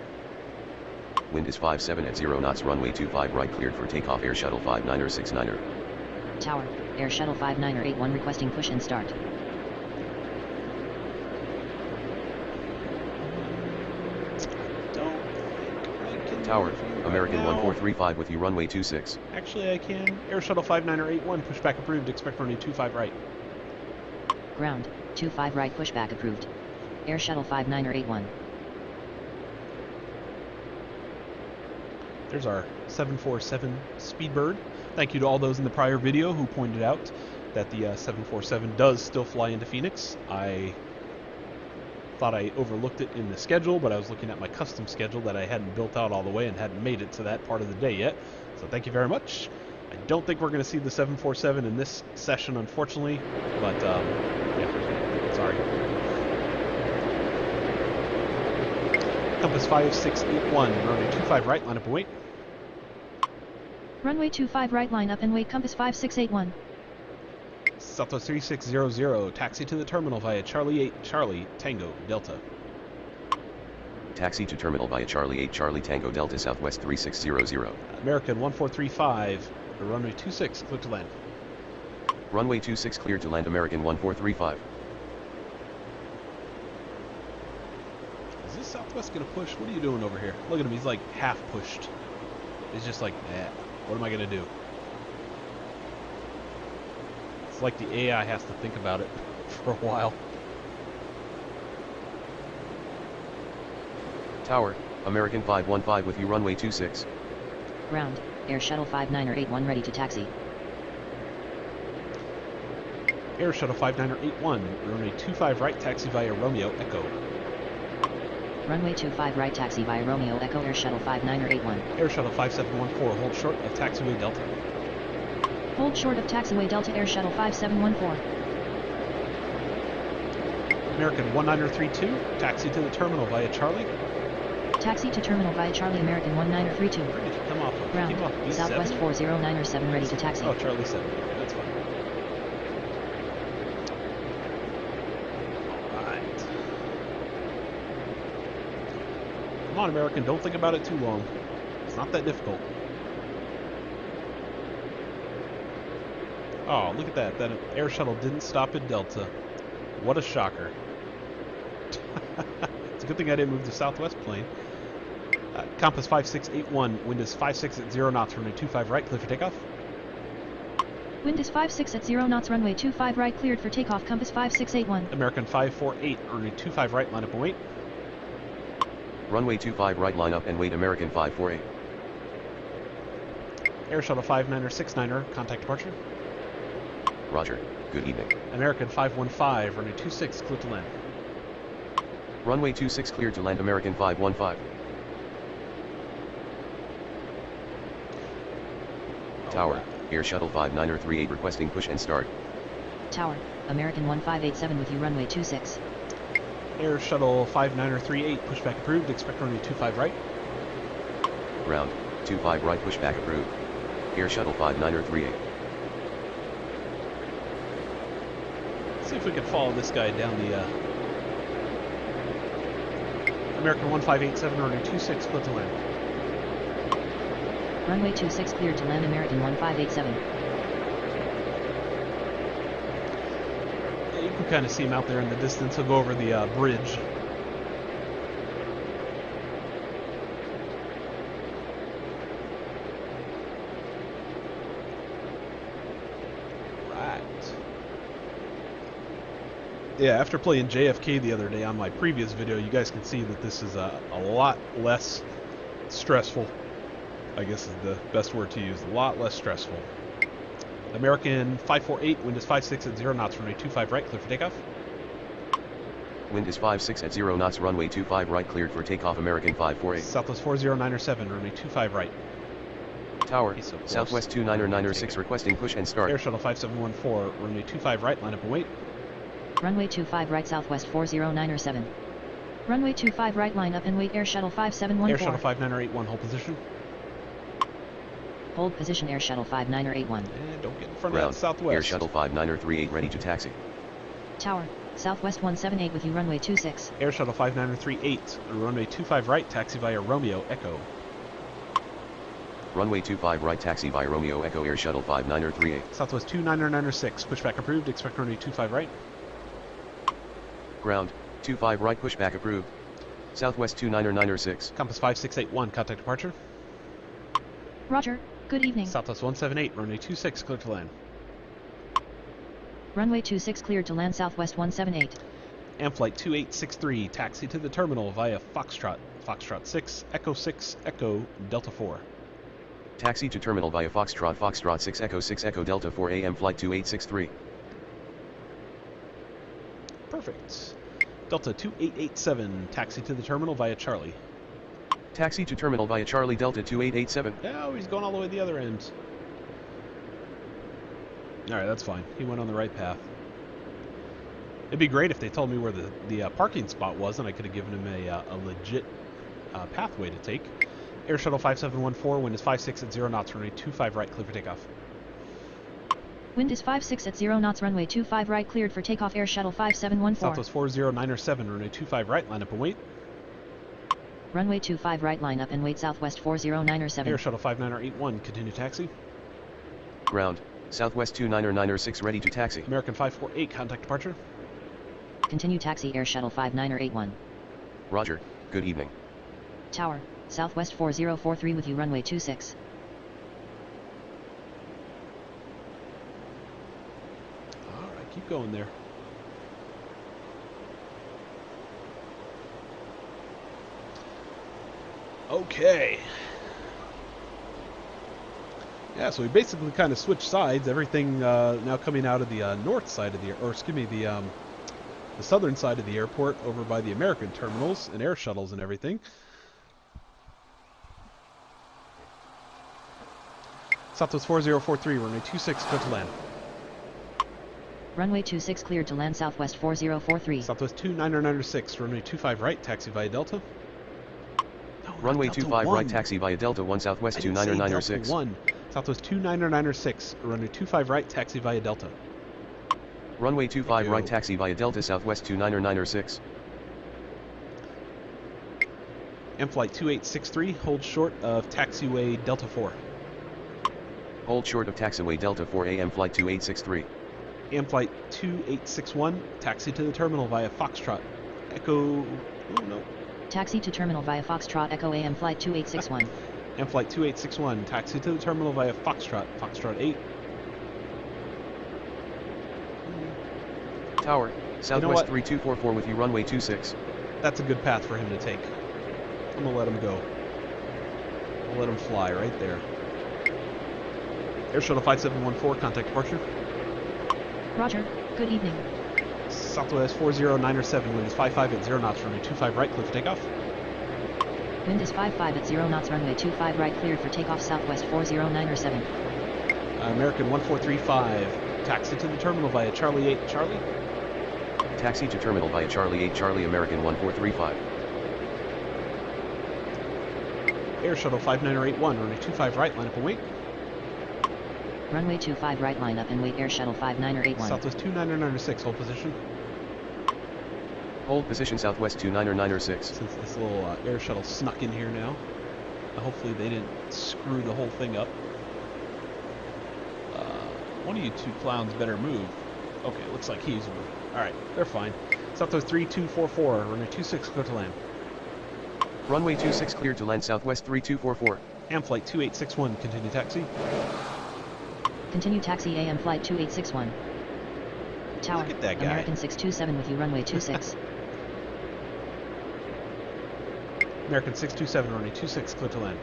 Wind is 57 at 0 knots runway 25 right cleared for takeoff Air Shuttle 5969. Tower, Air Shuttle 5981 requesting push and start. Tower, American 1435 with you runway 26. Actually, I can. Air Shuttle 5981, pushback approved, expect runway 25 right. Ground, 25 right pushback approved. Air Shuttle 5981. There's our 747 Speedbird. Thank you to all those in the prior video who pointed out that the 747 does still fly into Phoenix. I thought I overlooked it in the schedule, but I was looking at my custom schedule that I hadn't built out all the way and hadn't made it to that part of the day yet. So thank you very much. I don't think we're going to see the 747 in this session, unfortunately, but yeah, sorry. Compass 5681, runway 25 right, line up and wait. Runway 25 right line up and wait Compass 5681. Southwest 3600, taxi to the terminal via Charlie 8, Charlie, Tango, Delta. Taxi to terminal via Charlie 8 Charlie Tango Delta Southwest 3600. American 1435, runway 26, clear to land. Runway 26 clear to land American 1435. Is this Southwest going to push? What are you doing over here? Look at him, he's like half pushed. He's just like, what am I going to do? It's like the AI has to think about it for a while. Tower, American 515 with you runway 26. Ground, Air Shuttle 5981 ready to taxi. Air Shuttle 5981, runway 25 right, taxi via Romeo Echo. Runway 25 right, taxi via Romeo Echo, Air Shuttle 5981. Air Shuttle 5714, hold short of taxiway Delta. Hold short of taxiway Delta, Air Shuttle 5714. American 1932, taxi to the terminal via Charlie. Taxi to terminal via Charlie, American 1932. Where did you come off of? Ground, Came off B7? Southwest 4097, ready to taxi. Oh, Charlie 7. That's fine. Alright. Come on, American, don't think about it too long. It's not that difficult. Oh, look at that. That air shuttle didn't stop at Delta. What a shocker. It's a good thing I didn't move the southwest plane. Compass 5681, wind is 56 at 0 knots, runway 25 right, clear for takeoff. Wind is 56 at 0 knots, runway 25 right, cleared for takeoff, compass 5681. American 548, runway 25 right, line up and wait. Runway 25 right, line up and wait, American 548. Air Shuttle 5969er, contact departure. Roger, good evening. American 515, runway 26, clear to land. Runway 26 cleared to land, American 515. Tower, Air Shuttle 5938 requesting push and start. Tower, American 1587 with you, runway 26. Air Shuttle 5938, pushback approved, expect runway 25 right. Ground, 25 right, pushback approved. Air Shuttle 5938. Let's see if we can follow this guy down the American 1587, runway 26, clear to land. Runway 26 cleared to land, American 1587. Yeah, you can kind of see him out there in the distance. He'll go over the bridge. Right. Yeah, after playing JFK the other day on my previous video, you guys can see that this is a lot less stressful. I guess is the best word to use. A lot less stressful. American 548, wind is 56 at 0 knots, runway 25 right, clear for takeoff. Wind is 56 at 0 knots, runway 25 right, cleared for takeoff, American 548. Southwest 40907, runway 25 right. Tower, So Southwest 29906 requesting push and start. Air Shuttle 5714, runway 25 right, line up and wait. Runway 25 right, Southwest 40907. Runway 25 right, line up and wait, Air Shuttle 5714. Air Shuttle 5981, hold position. Hold position, Air Shuttle 5981. And don't get in front Ground, of that southwest. Air Shuttle 5938 ready to taxi. Tower, Southwest 178 with you, runway 26. Air Shuttle 5938, runway 25 right, taxi via Romeo Echo. Runway 25 right, taxi via Romeo Echo, Air Shuttle 5938. Southwest 29906, pushback approved, expect runway 25 right. Ground, 25 right, pushback approved. Southwest 29906. Compass 5681, contact departure. Roger, good evening. Southwest 178, runway 26, clear to land. Runway 26 cleared to land, Southwest 178. Amflight 2863, taxi to the terminal via Foxtrot. Foxtrot 6, Echo, Delta 4. Taxi to terminal via Foxtrot 6 Echo Delta 4 AM flight 2863. Perfect. Delta 2887, taxi to the terminal via Charlie. Taxi to terminal via Charlie Delta 2887. Oh, he's going all the way to the other end. Alright, that's fine. He went on the right path. It'd be great if they told me where the parking spot was, and I could have given him a legit pathway to take. Air Shuttle 5714, wind is 56 at 0 knots, runway 25 right, clear for takeoff. Wind is 56 at 0 knots, runway 25 right, cleared for takeoff, Air Shuttle 5714. Southwest 40907, runway 25 right, line up and wait. Runway 25 right, line up and wait, Southwest 40907. Air Shuttle 5981, continue taxi. Ground, Southwest 29906 ready to taxi. American 548, contact departure. Continue taxi, Air Shuttle 5981. Roger, good evening. Tower, Southwest 4043 with you, runway 26. Alright, keep going there. Okay. Yeah, so we basically kind of switched sides. Everything now coming out of the north side of the, or excuse me, the southern side of the airport, over by the American terminals and air shuttles and everything. Southwest 4043, runway 26, clear to land. Runway 26 cleared to land Southwest 4043. Southwest 29906, runway 25 right, taxi via Delta. No, Runway Delta 25 1. right, taxi via Delta 1 Southwest I didn't say 29906. Delta 1. Southwest 29906, runway 25 right, taxi via Delta. Runway 25 right, taxi via Delta Southwest 29906. M flight 2863, hold short of taxiway Delta 4. Hold short of taxiway Delta 4 AM flight 2863. AM flight 2861, taxi to the terminal via Foxtrot. Echo, oh no. Taxi to terminal via Foxtrot Echo AM flight 2861. AM flight 2861, taxi to the terminal via Foxtrot, Foxtrot 8. Tower, Southwest what? 3244 with you runway 26. That's a good path for him to take. I'm gonna let him go. I'll let him fly right there. Air Shuttle 5714, contact departure. Roger, good evening. Southwest 40907, wind is 55 at 0 knots, runway 25 right, clear for takeoff. Wind is 55 at 0 knots, runway 25 right, cleared for takeoff Southwest 40907. American 1435, taxi to the terminal via Charlie 8, Charlie. Taxi to terminal via Charlie 8 Charlie American 1435. Air Shuttle 5981, runway 25 right, line up and wait. Runway 25 right, line up and wait. Air Shuttle 5981. Southwest 29906, hold position. Hold position Southwest 29906. Since this little air shuttle snuck in here now, hopefully they didn't screw the whole thing up. One of you two clowns better move. Okay, looks like he's moving. Alright, they're fine. Southwest 3244, runway 26, clear to land. Runway 26 cleared to land Southwest 3244. AM flight 2861, continue taxi. Continue taxi AM flight 2861. Tower, Look at that guy. American 627 with you runway 26. American 627, runway 26, clear to land.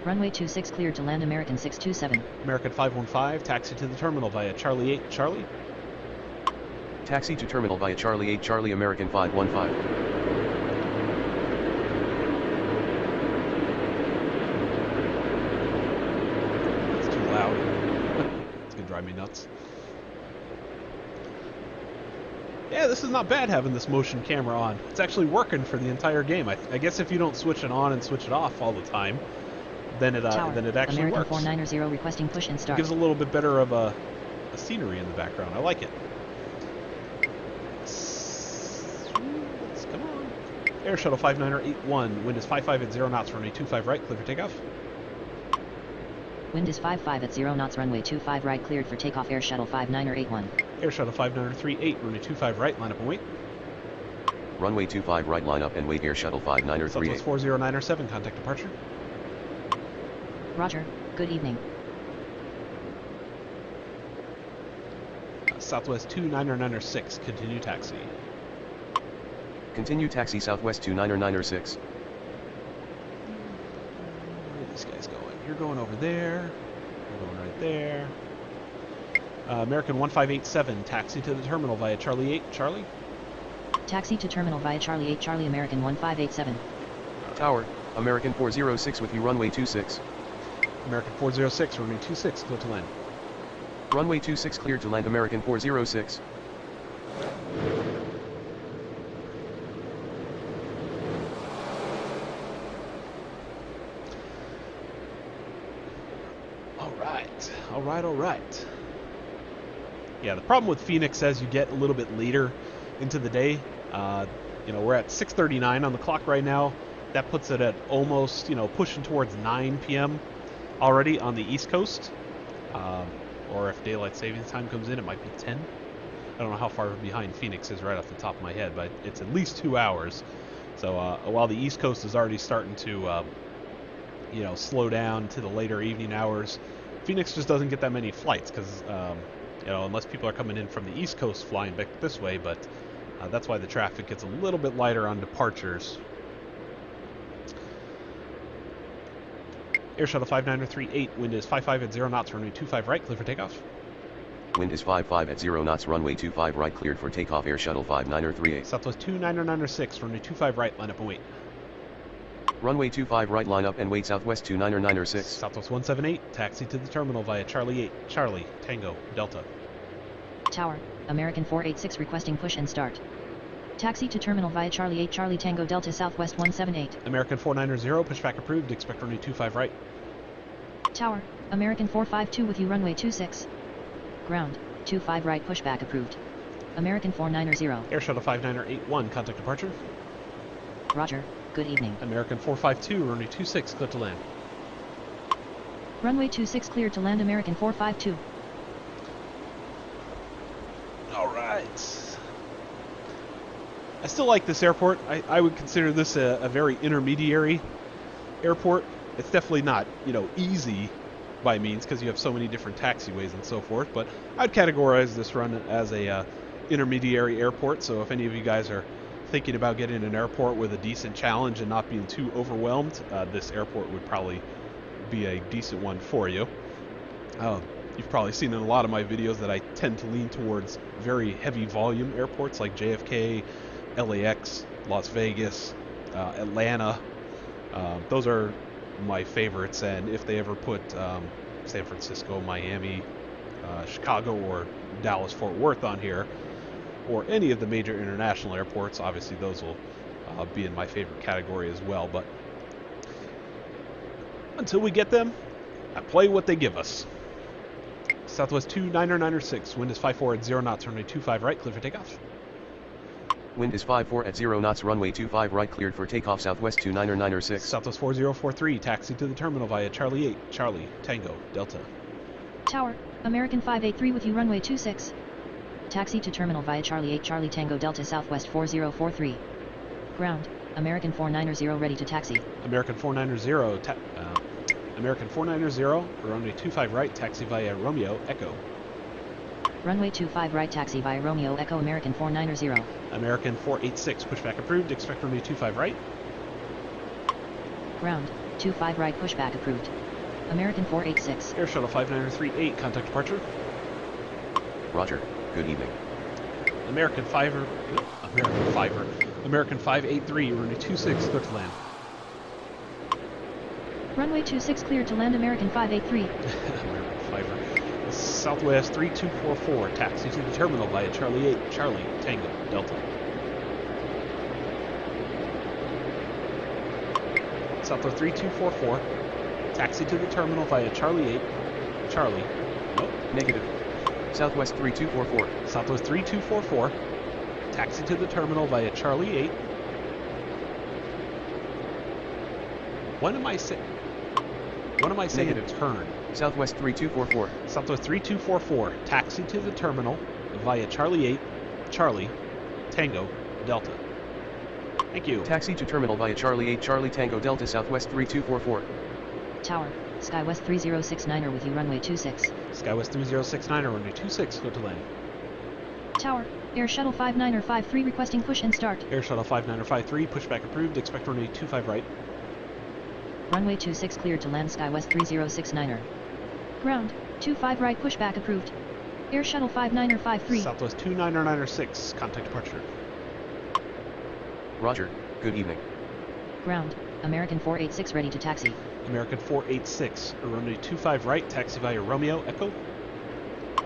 Runway 26 cleared to land American 627. American 515, taxi to the terminal via Charlie 8, Charlie. Taxi to terminal via Charlie 8 Charlie American 515. It's too loud. It's gonna drive me nuts. Yeah, this is not bad having this motion camera on. It's actually working for the entire game. I guess if you don't switch it on and switch it off all the time, then it Tower, actually American works. 490 requesting push and It start. gives a little bit better of a scenery in the background. I like it. Come on. Air Shuttle 5981, wind is 55 at 0 knots, runway 25 right, clear for takeoff. Wind is 55 at 0 knots, runway 25 right, cleared for takeoff. Air Shuttle 5981. Air Shuttle 5938, runway 25 right, line up and wait. Runway 25 right, line up and wait. Air Shuttle 5938. Southwest 40907, contact departure. Roger, good evening. Southwest 29906, continue taxi. Continue taxi Southwest 29906. Where are these guys going? You're going over there. You're going right there. American 1587, taxi to the terminal via Charlie 8, Charlie. Taxi to terminal via Charlie 8 Charlie American 1587. Tower, American 406 with you runway 26. American 406, runway 26, clear to land. Runway 26 cleared to land American 406. All right. Yeah, the problem with Phoenix as you get a little bit later into the day, we're at 6:39 on the clock right now. That puts it at almost, pushing towards 9 p.m. already on the East Coast. Or if daylight savings time comes in, it might be 10. I don't know how far behind Phoenix is right off the top of my head, but it's at least 2 hours. So while the East Coast is already starting to, slow down to the later evening hours, Phoenix just doesn't get that many flights because, unless people are coming in from the East Coast flying back this way, but that's why the traffic gets a little bit lighter on departures. Air Shuttle 5938, wind is 55 at 0 knots, runway 25 right, clear for takeoff. Wind is 55 at 0 knots, runway 25 right, cleared for takeoff. Air Shuttle 5938. Southwest 29906, runway 25 right, line up and wait. Runway 25 right, line up and wait. Southwest 29906. Southwest 178, taxi to the terminal via Charlie 8, Charlie, Tango, Delta. Tower, American 486 requesting push and start. Taxi to terminal via Charlie 8, Charlie Tango Delta Southwest 178. American 490, pushback approved, expect runway 25 right. Tower, American 452 with you runway 26. Ground, 25 right pushback approved. American 490. Air Shuttle 5981, contact departure. Roger, good evening. American 452, runway 26, clear to land. Runway 26 cleared to land American 452. Alright. I still like this airport. I would consider this a very intermediary airport. It's definitely not, easy by means because you have so many different taxiways and so forth, but I'd categorize this run as a intermediary airport. So if any of you guys are thinking about getting an airport with a decent challenge and not being too overwhelmed, this airport would probably be a decent one for you. You've probably seen in a lot of my videos that I tend to lean towards very heavy volume airports like JFK, LAX, Las Vegas, Atlanta. Those are my favorites, and if they ever put San Francisco, Miami, Chicago, or Dallas-Fort Worth on here, or any of the major international airports, obviously those will be in my favorite category as well. But until we get them, I play what they give us. Southwest 29906, wind is 54 at 0 knots, runway 25 right, clear for takeoff. Wind is 54 at 0 knots, runway 25 right, cleared for takeoff. Southwest 29906. Southwest 4043, taxi to the terminal via Charlie 8, Charlie, Tango, Delta. Tower, American 583 with you runway 26. Taxi to terminal via Charlie 8, Charlie Tango Delta Southwest 4043. Ground, American 490 ready to taxi. American 490, American 490, runway 25 right, taxi via Romeo, Echo. Runway 25 right, taxi via Romeo, Echo, American 490. American 486, pushback approved, expect runway 25 right. Ground, 25 right, pushback approved. American 486. Air Shuttle 5938, contact departure. Roger, good evening. American 583, runway 26, clear to land. Runway 26 cleared to land American 583. American 5er. Southwest 3244, taxi to the terminal via Charlie 8, Charlie, Tango, Delta. Southwest 3244, taxi to the terminal via Charlie 8, Charlie, Negative. Southwest 3244. Southwest 3244, taxi to the terminal via Charlie 8. When am I saying Negative. turn? Southwest 3244. Southwest 3244, taxi to the terminal via Charlie 8, Charlie, Tango, Delta. Thank you. Taxi to terminal via Charlie 8, Charlie Tango Delta Southwest 3244. Tower, Skywest 3069 with you runway 26. Skywest 3069, runway 26, clear to land. Tower, Air Shuttle 5953 requesting push and start. Air Shuttle 5953, pushback approved, expect runway 25 right. Runway 26 cleared to land Skywest 3069. Ground, 25 right pushback approved. Air Shuttle 5953. Southwest 29906, contact departure. Roger, good evening. Ground, American 486 ready to taxi. American 486, runway 25 right, taxi via Romeo, Echo.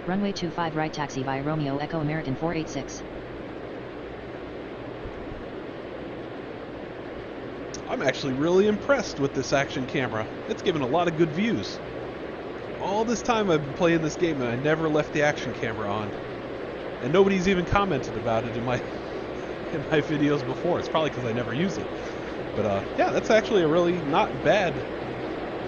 Runway 25 right, taxi via Romeo, Echo, American 486. I'm actually really impressed with this action camera. It's given a lot of good views. All this time I've been playing this game and I never left the action camera on. And nobody's even commented about it in my videos before. It's probably because I never use it. But yeah, that's actually a really not bad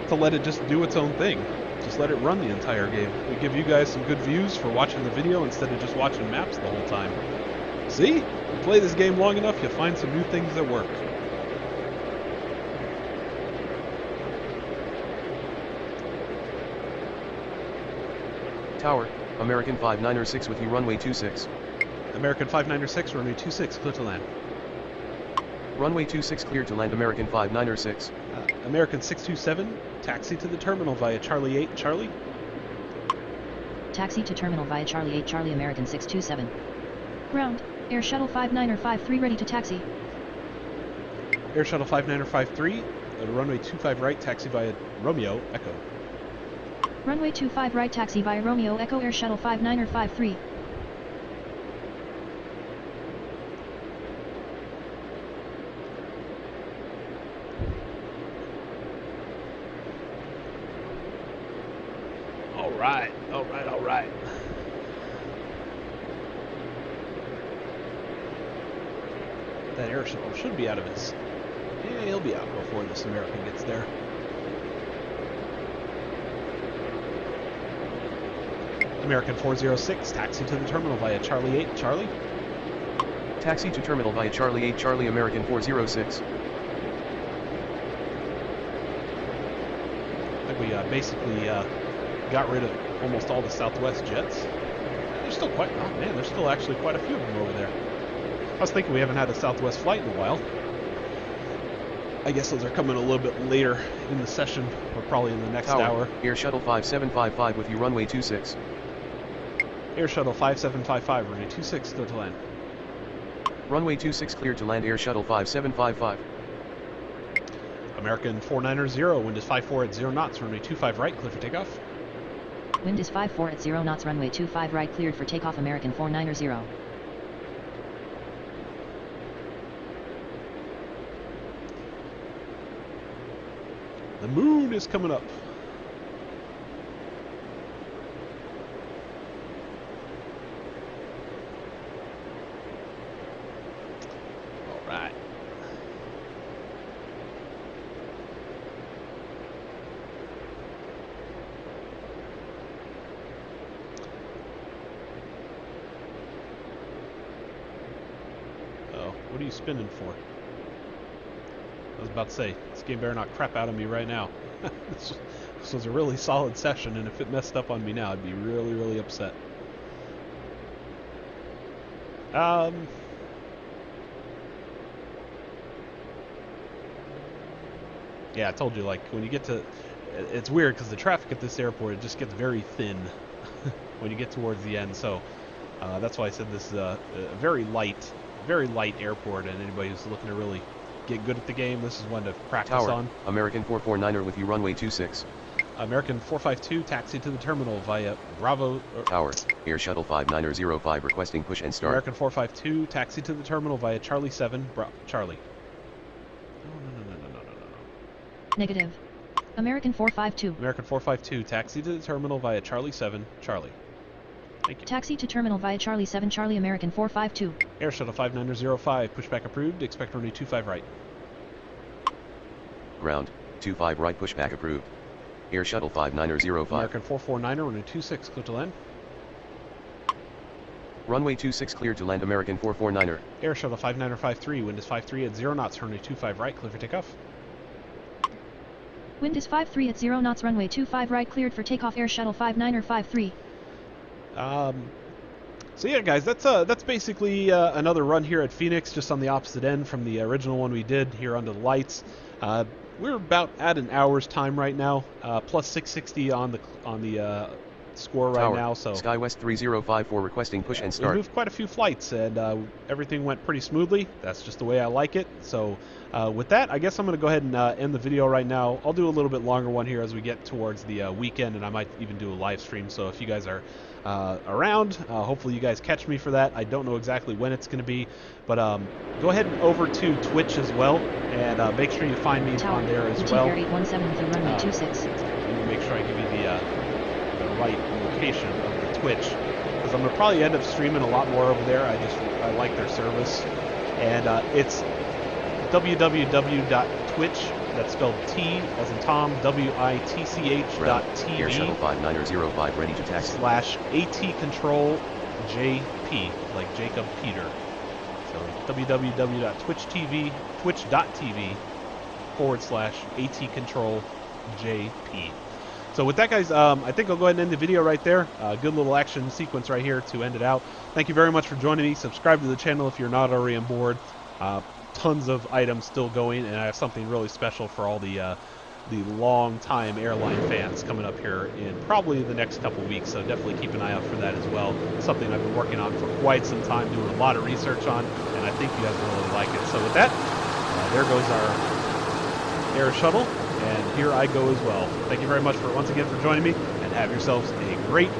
to let it just do its own thing. Just let it run the entire game. We give you guys some good views for watching the video instead of just watching maps the whole time. See? You play this game long enough, you'll find some new things that work. Tower, American 596 with you runway 26. American 596, runway 26, clear to land. Runway 26 cleared to land American 596. American 627, taxi to the terminal via Charlie 8, Charlie. Taxi to terminal via Charlie 8, Charlie American 627. Ground, Air Shuttle 5953 ready to taxi. Air Shuttle 5953, runway 25 right, taxi via Romeo, Echo. Runway 25 right, taxi via Romeo, Echo, Air Shuttle 5953. All right. That air shuttle should be out of his... Yeah, he'll be out before this American gets there. American 406, taxi to the terminal via Charlie 8, Charlie. Taxi to terminal via Charlie 8, Charlie American 406. I think we basically got rid of almost all the Southwest jets. There's still quite... Oh man, there's still actually quite a few of them over there. I was thinking we haven't had a Southwest flight in a while. I guess those are coming a little bit later in the session, or probably in the next hour. Air Shuttle 5755 with you, runway 26. Air Shuttle 5755, runway 26, clear to land. Runway 26 cleared to land, Air Shuttle 5755. American 490, wind is 54 at 0 knots, runway 25 right, clear for takeoff. Wind is 54 at 0 knots, runway 25 right, cleared for takeoff, American 490. The moon is coming up. All right. Oh, what are you spinning for? I was about to say, this game better not crap out of me right now. This was a really solid session, and if it messed up on me now, I'd be really, really upset. Yeah, I told you, like, when you get to... It's weird, because the traffic at this airport, it just gets very thin when you get towards the end, so that's why I said this is a very light airport, and anybody who's looking to really get good at the game, this is one to practice on. American 449er with you, runway 26. American 452, taxi to the terminal via Bravo. Tower, Air Shuttle 5905 requesting push and start. American 452, taxi to the terminal via Charlie 7, Charlie. No. Negative. American 452. American 452, taxi to the terminal via Charlie 7, Charlie. Thank you. Taxi to terminal via Charlie 7, Charlie American 452. Air Shuttle 5905, pushback approved, expect runway 25 right. Ground, 25 right, pushback approved. Air Shuttle 5905. American 449er, runway 26, clear to land. Runway 26 cleared to land, American 449er. Air Shuttle 5953, wind is 53 at 0 knots, runway 25 right, clear for takeoff. Wind is 53 at 0 knots, runway 25 right, cleared for takeoff, Air Shuttle 5953. So yeah, guys, that's basically another run here at Phoenix, just on the opposite end from the original one we did here under the lights. We're about at an hour's time right now, plus 660 on the score right now. So SkyWest 3054 requesting push and start. We moved quite a few flights, and everything went pretty smoothly. That's just the way I like it. So with that, I guess I'm going to go ahead and end the video right now. I'll do a little bit longer one here as we get towards the weekend, and I might even do a live stream. So if you guys are around, hopefully you guys catch me for that. I don't know exactly when it's going to be, but go ahead and over to Twitch as well, and make sure you find me on there as well. 817 with the runway 26. Make sure I give you the right location of the Twitch, because I'm gonna probably end up streaming a lot more over there. I like their service, and it's www.twitch. That's spelled T as in Tom, WITCH.TV. Air Shuttle 5905 ready to taxi. /ATControl JP, like Jacob Peter. So www.twitch.tv/ATControl JP. So with that, guys, I think I'll go ahead and end the video right there. Good little action sequence right here to end it out. Thank you very much for joining me. Subscribe to the channel if you're not already on board. tons of items still going, and I have something really special for all the long-time airline fans coming up here in probably the next couple weeks, so definitely keep an eye out for that as well. Something I've been working on for quite some time, doing a lot of research on, and I think you guys will really like it. So with that, there goes our air shuttle, and here I go as well. Thank you very much once again for joining me, and have yourselves a great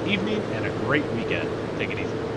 evening and a great weekend. Take it easy.